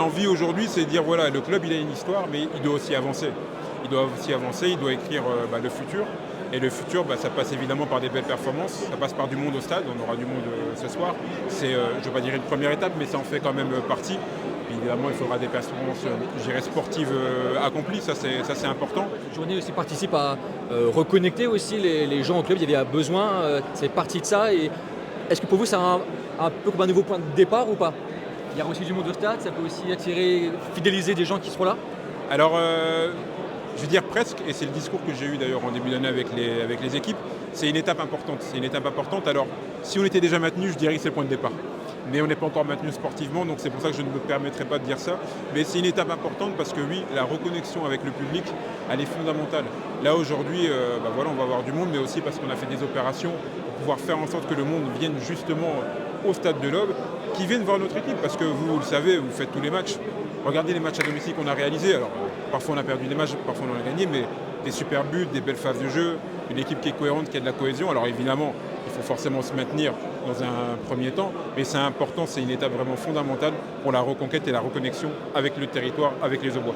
L'envie aujourd'hui, c'est de dire voilà, le club il a une histoire, mais il doit aussi avancer. Il doit aussi avancer, il doit écrire le futur. Et le futur, ça passe évidemment par des belles performances, ça passe par du monde au stade, on aura du monde ce soir. C'est, je ne vais pas dire une première étape, mais ça en fait quand même partie. Puis évidemment, il faudra des performances, je dirais, sportives accomplies, ça c'est important. Cette journée aussi participe à reconnecter aussi les gens au club, il y avait besoin, c'est partie de ça. Et est-ce que pour vous, c'est un peu comme un nouveau point de départ ou pas? Il y a aussi du monde au stade, ça peut aussi attirer, fidéliser des gens qui seront là? Alors, je veux dire presque, et c'est le discours que j'ai eu d'ailleurs en début d'année avec les équipes, c'est une étape importante. C'est une étape importante. Alors, si on était déjà maintenu, je dirais que c'est le point de départ. Mais on n'est pas encore maintenu sportivement, donc c'est pour ça que je ne me permettrai pas de dire ça. Mais c'est une étape importante parce que oui, la reconnexion avec le public, elle est fondamentale. Là aujourd'hui, voilà, on va avoir du monde, mais aussi parce qu'on a fait des opérations pour pouvoir faire en sorte que le monde vienne justement au stade de l'Aube, qui viennent voir notre équipe, parce que vous le savez, vous faites tous les matchs. Regardez les matchs à domicile qu'on a réalisés. Alors, parfois on a perdu des matchs, parfois on en a gagné, mais des super buts, des belles phases de jeu, une équipe qui est cohérente, qui a de la cohésion. Alors évidemment, il faut forcément se maintenir dans un premier temps, mais c'est important, c'est une étape vraiment fondamentale pour la reconquête et la reconnexion avec le territoire, avec les Aubois.